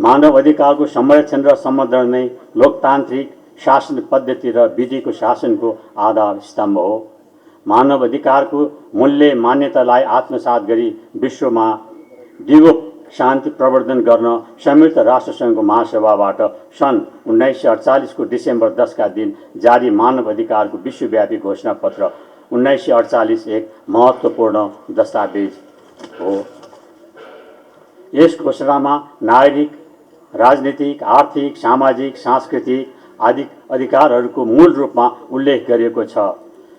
मानव अधिकारको संरक्षण र सम्वर्धन नै लोकतान्त्रिक शासन पद्धति र विधिको शासनको आधार स्तम्भ हो। मानव अधिकारको मूल्य मान्यतालाई आत्मसात गरी विश्वमा दिगो शान्ति प्रवर्धन गर्न संयुक्त राष्ट्रसङ्घको महासभाबाट सन् 1948 को डिसेम्बर 10 का दिन जारी मानव अधिकारको विश्वव्यापी घोषणापत्र 1948 एक महत्त्वपूर्ण दस्तावेज हो। यस घोषणामा नागरिक, राजनीतिक, आर्थिक, सामाजिक, सांस्कृतिक आदि अधिकारहरूको मूल रूपमा उल्लेख गरिएको छ।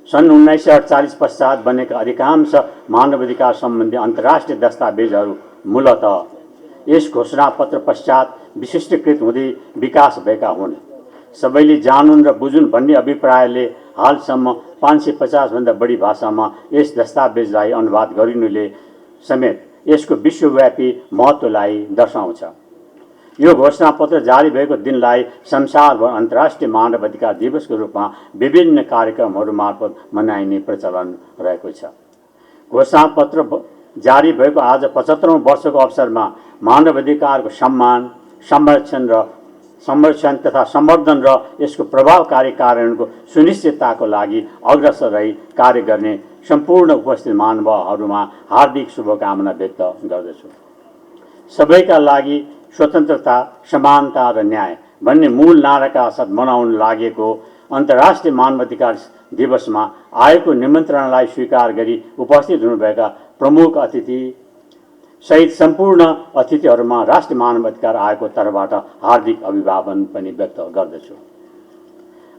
सन् 1948 पश्चात बनेका अधिकांश मानवाधिकार सम्बन्धी अन्तर्राष्ट्रिय दस्तावेजहरू मूलतः यस घोषणापत्र पश्चात विशिष्टीकृत हुँदै विकास भएका हुन्। सबैले जानुन् र बुझुन् भन्ने अभिप्रायले हालसम्म 550 भन्दा बढी भाषामा यस दस्तावेजलाई अनुवाद गरिनुले समेत यसको विश्वव्यापी महत्त्वलाई दर्शाउँछ। यो घोषणापत्र जारी भएको दिनलाई संसारभर अन्तर्राष्ट्रिय मानव अधिकार दिवसको रूपमा विभिन्न कार्यक्रमहरू मार्फत मनाइने प्रचलन रहेको छ। घोषणापत्र जारी भएको आज 75औं वर्षको अवसरमा मानव अधिकारको सम्मान, संरक्षण तथा सम्वर्धन र यसको प्रभावकारी कार्यान्वयनको सुनिश्चितताको लागि अग्रसर रही कार्य गर्ने सम्पूर्ण उपस्थित महानुभावहरूमा हार्दिक शुभकामना व्यक्त गर्दछु। सबैका लागि स्वतन्त्रता, समानता र न्याय भन्ने मूल नाराका साथ मनाउन लागेको अन्तर्राष्ट्रिय मानवाधिकार दिवसमा आएको निमन्त्रणालाई स्वीकार गरी उपस्थित हुनुभएका प्रमुख अतिथि सहित सम्पूर्ण अतिथिहरूमा राष्ट्रिय मानवाधिकार आयोगको तर्फबाट हार्दिक अभिवादन पनि व्यक्त गर्दछु।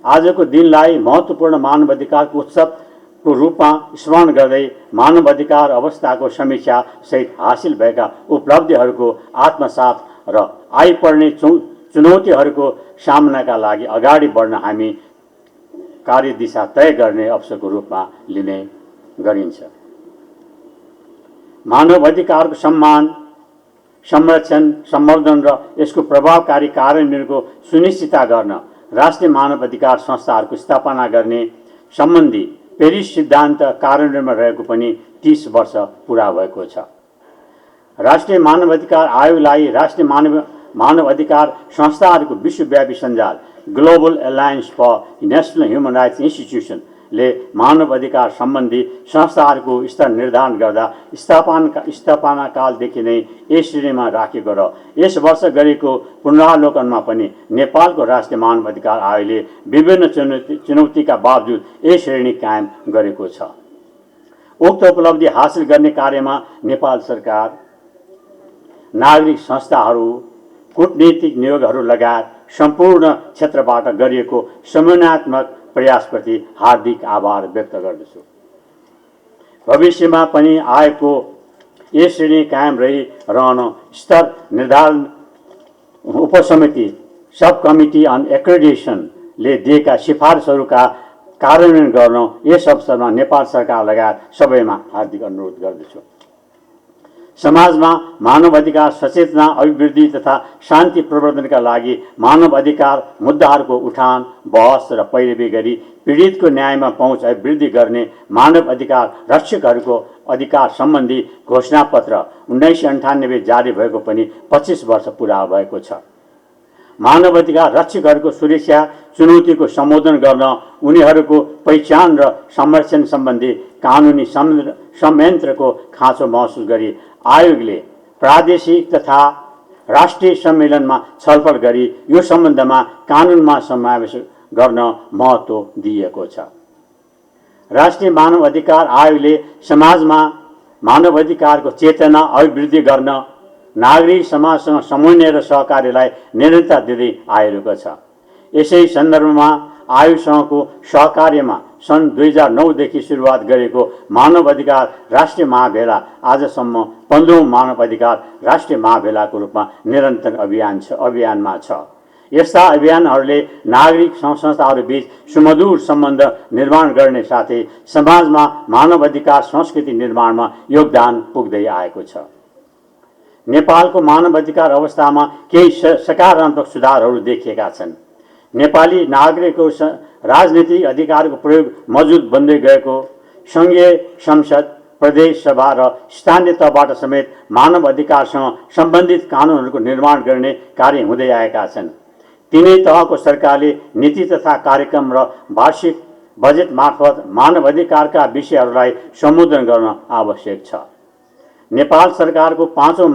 आजको दिनलाई महत्त्वपूर्ण मानवाधिकारको उत्सवको रूपमा स्मरण गर्दै मानवाधिकार अवस्थाको समीक्षा सहित हासिल भएका उपलब्धिहरूको आत्मसात र आइपर्ने चुनौतीहरूको सामनाका लागि अगाडि बढ्न हामी कार्यदिशा तय गर्ने अवसरको रूपमा लिने गरिन्छ। मानव अधिकारको सम्मान, संरक्षण, सम्वर्धन र यसको प्रभावकारी कार्यान्वयनको सुनिश्चितता गर्न राष्ट्रिय मानव अधिकार संस्थाहरूको स्थापना गर्ने सम्बन्धी पेरिस सिद्धान्त कार्यान्वयनमा रहेको पनि 30 वर्ष पुरा भएको छ। राष्ट्रिय मानव अधिकार आयोगलाई राष्ट्रिय मानव अधिकार संस्थाहरूको विश्वव्यापी सञ्जाल global alliance for national human rights institution ले मानव अधिकार सम्बन्धी संस्थाहरूको स्तर निर्धारण गर्दा स्थापना कालदेखि नै यस श्रेणीमा राखेको र यस वर्ष गरेको पुनरावलोकनमा पनि नेपालको राष्ट्रिय मानव अधिकार आयोगले विभिन्न चुनौतीका बावजुद यस श्रेणी कायम गरेको छ। उक्त उपलब्धि हासिल गर्ने कार्यमा नेपाल सरकार, नागरिक संस्थाहरू, कूटनीतिक नियोगहरू लगायत सम्पूर्ण क्षेत्रबाट गरिएको समन्वयात्मक प्रयासप्रति हार्दिक आभार व्यक्त गर्दछु। भविष्यमा पनि आएको यस श्रेणी कायम रहिरहन स्तर निर्धारण उपसमिति सब कमिटी अन एक्रेडिटेसनले दिएका सिफारिसहरूका कार्यान्वयन गर्न यस अवसरमा नेपाल सरकार लगायत सबैमा हार्दिक अनुरोध गर्दछु। समाजमा मानव अधिकार सचेतना, अभिवृद्धि तथा शान्ति प्रवर्धनका लागि मानव अधिकार मुद्दाहरूको उठान, बहस र पैरवी गरी पीडितको न्यायमा पहुँच अभिवृद्धि गर्ने मानव अधिकार रक्षकहरूको अधिकार सम्बन्धी घोषणापत्र 1998 जारी भएको पनि 25 वर्ष पुरा भएको छ। मानव अधिकार रक्षकहरूको सुरक्षा चुनौतीको सम्बोधन गर्न उनीहरूको पहिचान र संरक्षण सम्बन्धी कानुनी संयन्त्रको खाँचो महसुस गरी आयोगले प्रादेशिक तथा राष्ट्रिय सम्मेलनमा छलफल गरी यो सम्बन्धमा कानुनमा समावेश गर्न महत्त्व दिएको छ। राष्ट्रिय मानव अधिकार आयोगले समाजमा मानव अधिकारको चेतना अभिवृद्धि गर्न नागरिक समाजसँग समन्वय र सहकार्यलाई निरन्तरता दिँदै आइरहेको छ। यसै सन्दर्भमा आयोगसँगको सहकार्यमा सन् 2009 देखि सुरुवात गरेको मानव अधिकार राष्ट्रिय महाभेला आजसम्म 15औं मानव अधिकार राष्ट्रिय महाभेलाको रूपमा निरन्तर अभियानमा छ। यस्ता अभियानहरूले नागरिक संस्थाहरूबीच सुमधुर सम्बन्ध निर्माण गर्ने साथै समाजमा मानव अधिकार संस्कृति निर्माणमा योगदान पुग्दै आएको छ। नेपालको मानव अधिकार अवस्थामा केही सकारात्मक सुधारहरू देखिएका छन्। नेपाली नागरिकको राजनीतिक अधिकारको प्रयोग मजबुत बन्दै गएको, सङ्घीय संसद प्रदेश सभा र स्थानीय तहबाट समेत मानव अधिकारसँग सम्बन्धित कानुनहरूको निर्माण गर्ने कार्य हुँदै आएका छन्। तिनै तहको सरकारले नीति तथा कार्यक्रम र वार्षिक बजेट मार्फत मानव अधिकारका विषयहरूलाई सम्बोधन गर्न आवश्यक छ। नेपाल सरकारको 5औं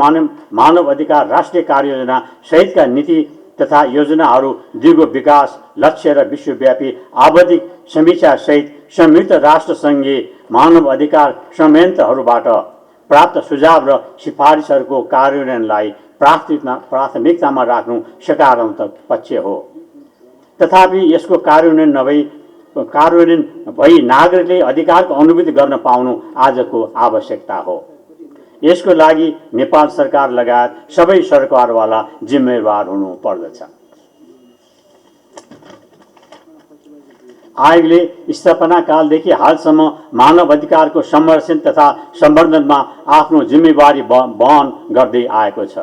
मानव अधिकार राष्ट्रिय कार्ययोजना सहितका नीति तथा योजनाहरू दिगो विकास लक्ष्य र विश्वव्यापी आवधिक समीक्षा सहित संयुक्त राष्ट्रसङ्घीय मानव अधिकार संयन्त्रहरूबाट प्राप्त सुझाव र सिफारिसहरूको कार्यान्वयनलाई प्राथमिकतामा राख्नु सकारात्मक पक्ष हो। तथापि यसको कार्यान्वयन भई नागरिकले अधिकारको अनुभूति गर्न पाउनु आजको आवश्यकता हो। यसको लागि नेपाल सरकार लगायत सबै सरकारवाला जिम्मेवार हुनु पर्दछ। आयोगले स्थापना कालदेखि हालसम्म मानव अधिकारको संरक्षण तथा सम्वर्धनमा आफ्नो जिम्मेवारी वहन गर्दै आएको छ।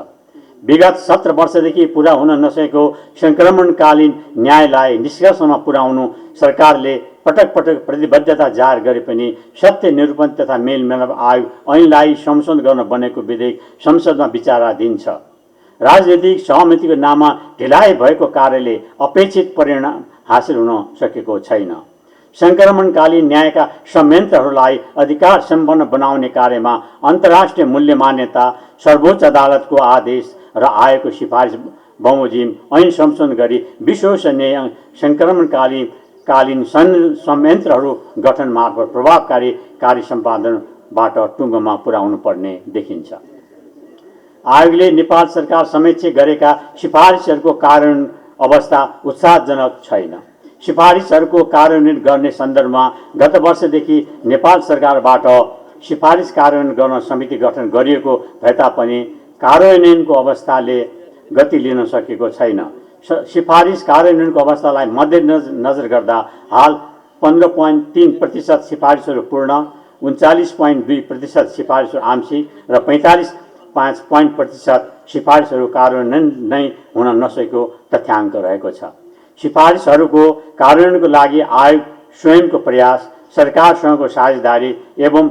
विगत 17 वर्षदेखि पुरा हुन नसकेको संक्रमणकालीन न्यायलाई निष्कर्षमा पुर्याउनु सरकारले पटक पटक प्रतिबद्धता जाहेर गरे पनि सत्य निरूपण तथा मेलमिलाप आयोग ऐनलाई संशोधन गर्न बनेको विधेयक संसदमा विचाराधीन छ। राजनीतिक सहमतिको नाममा ढिलाइ भएको कार्यले अपेक्षित परिणाम हासिल हुन सकेको छैन। संक्रमणकालीन न्यायका संयन्त्रहरूलाई अधिकार सम्पन्न बनाउने कार्यमा अन्तर्राष्ट्रिय मूल्य मान्यता, सर्वोच्च अदालतको आदेश र आयोगको सिफारिस बमोजिम ऐन संशोधन गरी विश्वसनीय संक्रमणकालीन संयन्त्रहरू गठन मार्फत प्रभावकारी कार्य सम्पादनबाट टुङ्गोमा पुर्याउनु पर्ने देखिन्छ। आयोगले नेपाल सरकार समक्ष गरेका सिफारिसहरूको कार्यान्वयन अवस्था उत्साहजनक छैन। सिफारिसहरूको कार्यान्वयन गर्ने सन्दर्भमा गत वर्षदेखि नेपाल सरकारबाट सिफारिस कार्यान्वयन गर्न समिति गठन गरिएको भए तापनि कार्यान्वयनको अवस्थाले गति लिन सकेको छैन। सिफारिस कार्यान्वयनको अवस्थालाई मध्यनजर गर्दा हाल 15.3% सिफारिसहरू पूर्ण, 39.2% सिफारिसहरू आंशिक र 45.5% सिफारिसहरू कार्यान्वयन नै हुन नसकेको तथ्याङ्क रहेको छ। सिफारिसहरूको कार्यान्वयनको लागि आयोग स्वयंको प्रयास, सरकारसँगको साझेदारी एवं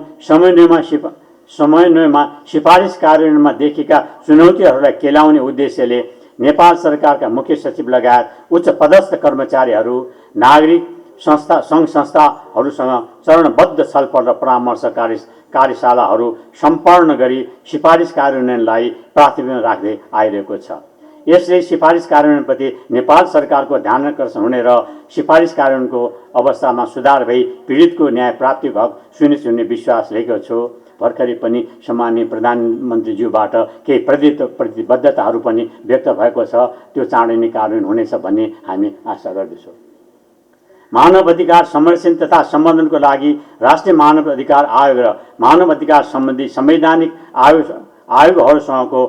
समन्वयमा सिफारिस कार्यान्वयनमा देखिएका चुनौतीहरूलाई केलाउने उद्देश्यले नेपाल सरकारका मुख्य सचिव लगायत उच्च पदस्थ कर्मचारीहरू, नागरिक संस्था, सङ्घ संस्थाहरूसँग चरणबद्ध छलफल र परामर्श कार्यशालाहरू सम्पन्न गरी सिफारिस कार्यान्वयनलाई प्राथमिकता राख्दै आइरहेको छ। यसले सिफारिस कार्यान्वयनप्रति नेपाल सरकारको ध्यानाकर्षण हुने र सिफारिस कार्यान्वयनको अवस्थामा सुधार भई पीडितको न्याय प्राप्ति भएको सुनिश्चित हुने विश्वास लिएको छु। भर्खरै पनि सम्माननीय प्रधानमन्त्रीज्यूबाट केही प्रतिबद्धताहरू पनि व्यक्त भएको छ। त्यो चाँडै नै कार्यान्वयन हुनेछ भन्ने हामी आशा गर्दछौँ। मानव अधिकार संरक्षण तथा सम्वर्धनको लागि राष्ट्रिय मानव अधिकार आयोग र मानव अधिकार सम्बन्धी संवैधानिक आयोगहरूसँगको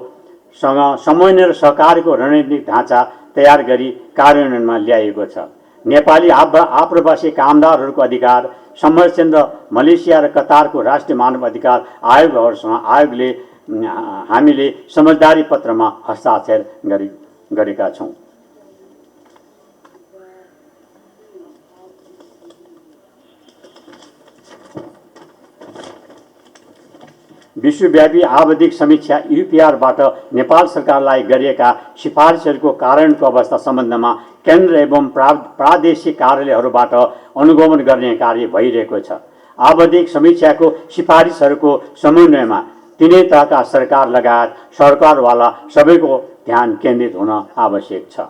समन्वय र सहकार्यको रणनीतिक ढाँचा तयार गरी कार्यान्वयनमा ल्याइएको छ। नेपाली आप्रवासी कामदारहरूको अधिकार संरक्षण र मलेसिया र कतारको राष्ट्रिय मानव अधिकार आयोगले हामीले समझदारी पत्रमा हस्ताक्षर गरेका छौँ। विश्वव्यापी आवधिक समीक्षा यूपीआरबाट नेपाल सरकारलाई गरिएका सिफारिसहरूको कार्यान्वयनको अवस्था सम्बन्धमा केन्द्र एवं प्रादेशिक कार्यालयहरूबाट अनुगमन गर्ने कार्य भइरहेको छ। आवधिक समीक्षाको सिफारिसहरूको समन्वयमा तिनै तहका सरकार लगायत सरकारवाला सबैको ध्यान केन्द्रित हुन आवश्यक छ।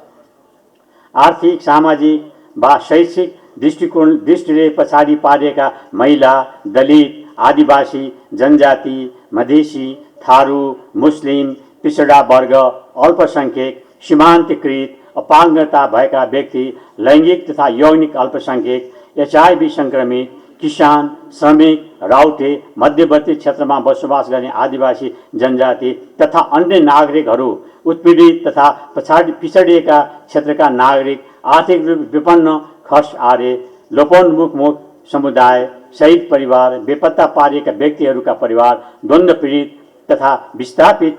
आर्थिक, सामाजिक वा शैक्षिक दृष्टिले पछाडि पारिएका महिला, दलित, आदिवासी, जनजाति, मधेसी, थारू, मुस्लिम, पिछडा वर्ग, अल्पसंख्यक, सीमान्तकृत, अपाङ्गता भएका व्यक्ति, लैङ्गिक तथा यौनिक अल्पसंख्यक, एचआईभी संक्रमित, किसान, श्रमिक, राउटे, मध्यवर्ती क्षेत्रमा बसोबास गर्ने आदिवासी जनजाति तथा अन्य नागरिकहरू, उत्पीडित तथा पिछडिएका क्षेत्रका नागरिक, आर्थिक रूप विपन्न, खस आर्य, लोपोन्मुख समुदाय, शहीद परिवार, बेपत्ता पारिएका व्यक्तिहरूका परिवार, द्वन्द्व पीडित तथा विस्थापित,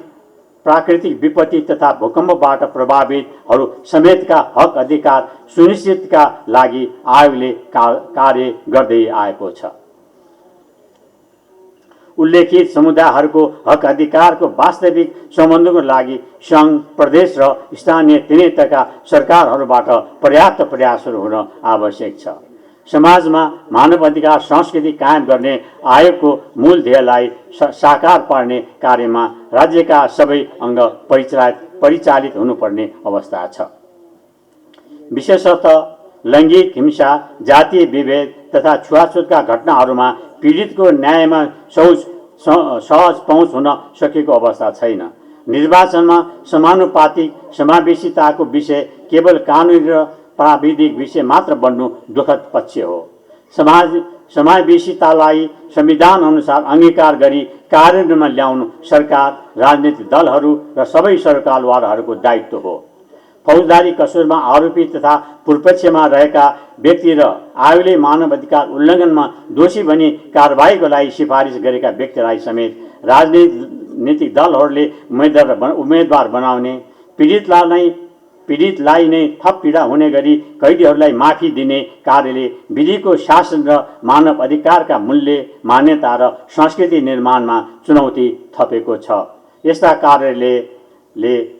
प्राकृतिक विपत्ति तथा भूकम्पबाट प्रभावितहरू समेतका हक अधिकार सुनिश्चितका लागि आयोगले कार्य गर्दै आएको छ। उल्लेखित समुदायहरूको हक अधिकारको वास्तविक सम्बन्धको लागि सङ्घ, प्रदेश र स्थानीय तिनै तहका सरकारहरूबाट पर्याप्त प्रयासहरू हुन आवश्यक छ। समाजमा मानव अधिकार संस्कृति कायम गर्ने आयोगको मूल ध्येयलाई साकार पार्ने कार्यमा राज्यका सबै अङ्ग परिचालित हुनुपर्ने अवस्था छ। विशेषतः लैङ्गिक हिंसा, जातीय विभेद तथा छुवाछुतका घटनाहरूमा पीडितको न्यायमा सहज पहुँच हुन सकेको अवस्था छैन। निर्वाचनमा समानुपातिक समावेशिताको विषय केवल कानुनी र प्राविधिक विषय मात्र बन्नु दुःखद पक्ष हो। समावेशितालाई संविधान अनुसार अंगीकार गरी कार्यान्वयनमा ल्याउनु सरकार, राजनीतिक दलहरू र सबै सरकारवालाहरूको दायित्व हो। फौजदारी कसुरमा आरोपी तथा पूर्वपक्षमा रहेका व्यक्ति र आयोगले मानव अधिकार उल्लङ्घनमा दोषी भनी कारबाहीको लागि सिफारिस गरेका व्यक्तिलाई समेत राजनीतिक दलहरूले उम्मेदवार बनाउने, पीडितलाई नै थप पीडा हुने गरी कैदीहरूलाई माफी दिने कार्यले विधिको शासन र मानव अधिकारका मूल्य, मान्यता र संस्कृति निर्माणमा चुनौती थपेको छ। यस्ता कार्यले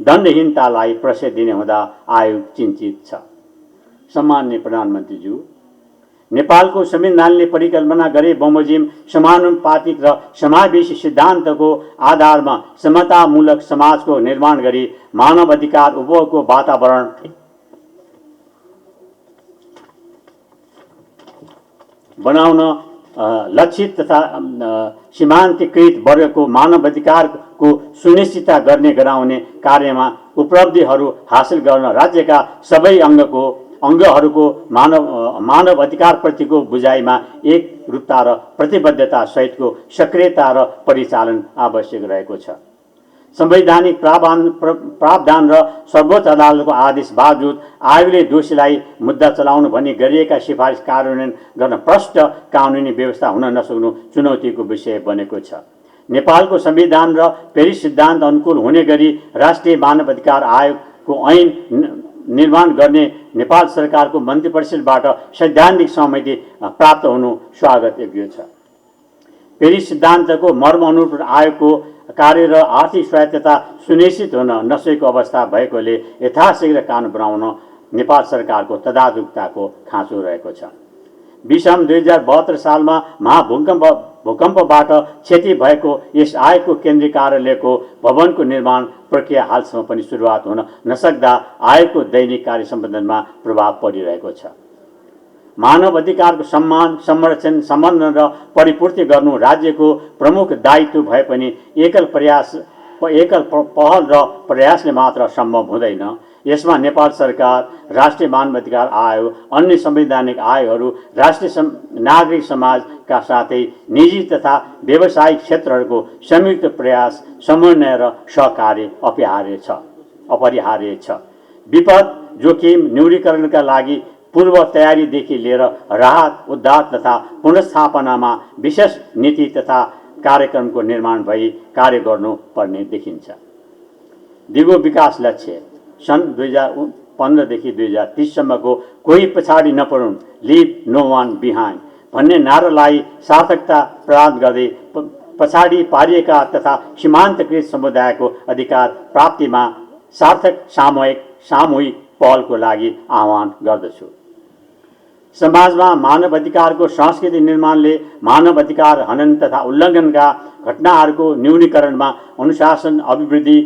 दण्डहीनतालाई प्रश्रय दिने हुँदा आयोग चिन्तित छ। सम्माननीय प्रधानमन्त्रीज्यू, नेपालको संविधानले परिकल्पना गरे बमोजिम समानुपातिक र समावेशी सिद्धान्तको आधारमा समतामूलक समाजको निर्माण गरी मानव अधिकार उपभोगको वातावरण बनाउन लक्षित तथा सीमान्तकृत वर्गको मानव अधिकारको सुनिश्चितता गराउने कार्यमा उपलब्धिहरू हासिल गर्न राज्यका सबै अङ्गहरूको मानव अधिकारप्रतिको बुझाइमा एक रूपता र प्रतिबद्धता सहितको सक्रियता र परिचालन आवश्यक रहेको छ। संवैधानिक प्रावधान र सर्वोच्च अदालतको आदेश बावजुद आयोगले दोषीलाई मुद्दा चलाउनु भनी गरिएका सिफारिस कार्यान्वयन गर्न प्रष्ट कानुनी व्यवस्था हुन नसक्नु चुनौतीको विषय बनेको छ। नेपालको संविधान र पेरिस सिद्धान्त अनुकूल हुने गरी राष्ट्रिय मानव अधिकार आयोगको ऐन निर्माण गर्ने नेपाल सरकारको मन्त्रिपरिषदबाट सैद्धान्तिक सहमति प्राप्त हुनु स्वागत योग्य छ। पेरिस सिद्धान्तको मर्म अनुरूप आयोगको कार्य र आर्थिक स्वायत्तता सुनिश्चित हुन नसकेको अवस्था भएकोले यथाशीघ्र कानुन बनाउन नेपाल सरकारको तदारुकताको खाँचो रहेको छ। विषम 2072 सालमा भूकम्पबाट क्षति भएको यस आयोगको केन्द्रीय कार्यालयको भवनको निर्माण प्रक्रिया हालसम्म पनि सुरुवात हुन नसक्दा आयोगको दैनिक कार्य सम्पादनमा प्रभाव परिरहेको छ। मानव अधिकारको सम्मान, संरक्षण, सम्बन्धन र परिपूर्ति गर्नु राज्यको प्रमुख दायित्व भए पनि एकल पहल र प्रयासले मात्र सम्भव हुँदैन। यसमा नेपाल सरकार, राष्ट्रिय मानव अधिकार आयोग, अन्य संवैधानिक आयोगहरू, राष्ट्रिय नागरिक समाजका साथै निजी तथा व्यावसायिक क्षेत्रहरूको संयुक्त प्रयास, समन्वय र सहकार्य अपरिहार्य छ। विपद जोखिम न्यूनीकरणका लागि पूर्व तयारीदेखि लिएर राहत, उद्धार तथा पुनर्स्थापनामा विशेष नीति तथा कार्यक्रमको निर्माण भई कार्य गर्नुपर्ने देखिन्छ। दिगो विकास लक्ष्य सन् 2015 देखि 2030 सम्मको कोही पछाडि नपरुन्, लिभ नो वान बिहाइन्ड भन्ने नारालाई सार्थकता प्रदान गर्दै पछाडि पारिएका तथा सीमान्तकृत समुदायको अधिकार प्राप्तिमा सार्थक सामूहिक पहलको लागि आह्वान गर्दछु। समाजमा मानव अधिकारको संस्कृति निर्माणले मानव अधिकार हनन तथा उल्लङ्घनका घटनाहरूको न्यूनीकरणमा अनुशासन, अभिवृद्धि,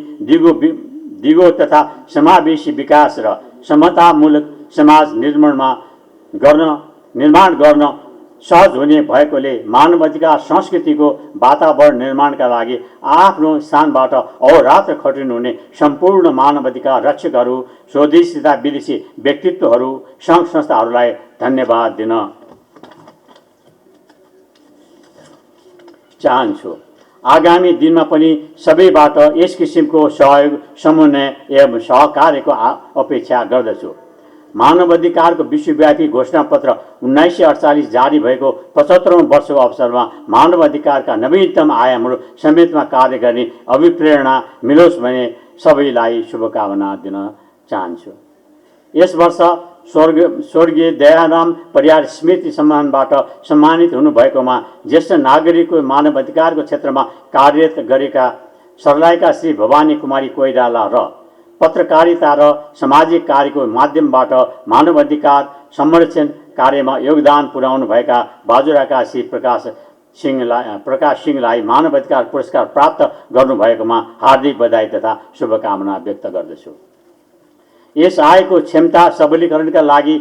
दिगो तथा समावेशी विकास र समतामूलक समाज निर्माण गर्न सहज हुने भएकोले मानव अधिकार संस्कृतिको वातावरण निर्माणका लागि आफ्नो स्थानबाट अहोरात्र खटिनुहुने सम्पूर्ण मानव अधिकार रक्षकहरू, स्वदेशी तथा विदेशी व्यक्तित्वहरू, सङ्घ संस्थाहरूलाई धन्यवाद दिन चाहन्छु। आगामी दिनमा पनि सबैबाट यस किसिमको सहयोग, समन्वय एवं सहकार्यको अपेक्षा गर्दछु। मानव अधिकारको विश्वव्यापी घोषणापत्र 1948 जारी भएको 75औं वर्षको अवसरमा मानव अधिकारका नवीनतम आयामहरू समेतमा कार्य गर्ने अभिप्रेरणा मिलोस् भन्ने सबैलाई शुभकामना दिन चाहन्छु। यस वर्ष स्वर्गीय दयाराम परियार स्मृति सम्मानबाट सम्मानित हुनुभएकोमा ज्येष्ठ नागरिकको मानवाधिकारको क्षेत्रमा कार्यरत गरेका सर्लाहीका श्री भवानी कुमारी कोइराला र पत्रकारिता र सामाजिक कार्यको माध्यमबाट मानवाधिकार संरक्षण कार्यमा योगदान पुर्याउनुभएका बाजुराका श्री प्रकाश सिंहलाई मानवाधिकार पुरस्कार प्राप्त गर्नुभएकोमा हार्दिक बधाई तथा शुभकामना व्यक्त गर्दछु। यस आयोगको क्षमता सबलीकरणका लागि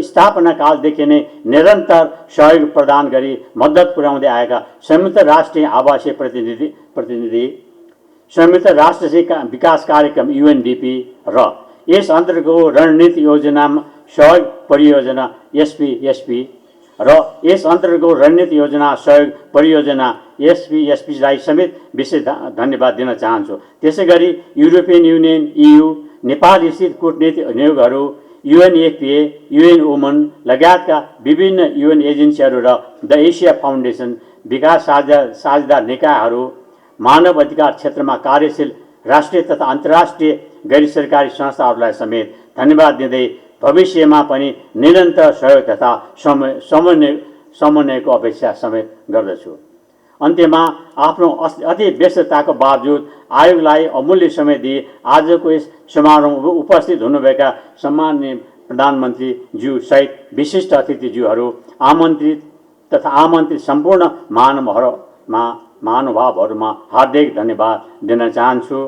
स्थापना कालदेखि नै निरन्तर सहयोग प्रदान गरी मद्दत पुर्याउँदै आएका संयुक्त राष्ट्रिय आवासीय प्रतिनिधि संयुक्त राष्ट्र विकास कार्यक्रम UNDP र यस अन्तर्गत रणनीति योजना सहयोग परियोजना SPSP र यस अन्तर्गत रणनीति योजना सहयोग परियोजना SPSP लाई समेत विशेष धन्यवाद दिन चाहन्छु। त्यसैगरी युरोपियन युनियन EU, नेपाल स्थित कूटनीतिक नियोगहरू, UNFPA, UN वुमन लगायतका विभिन्न UN एजेन्सीहरू र द एसिया फाउन्डेसन, विकास साझेदार निकायहरू, मानव अधिकार क्षेत्रमा कार्यशील राष्ट्रिय तथा अन्तर्राष्ट्रिय गैर सरकारी संस्थाहरूलाई समेत धन्यवाद दिँदै भविष्यमा पनि निरन्तर सहयोग तथा समन्वयको अपेक्षा समेत गर्दछु। अन्त्यमा आफ्नो अति व्यस्तताको बावजुद आयोगलाई अमूल्य समय दिए आजको यस समारोहमा उपस्थित हुनुभएका सम्माननीय प्रधानमन्त्री ज्यू सहित विशिष्ट अतिथिज्यूहरू, आमन्त्रित सम्पूर्ण महानुभावहरूमा हार्दिक धन्यवाद दिन चाहन्छु।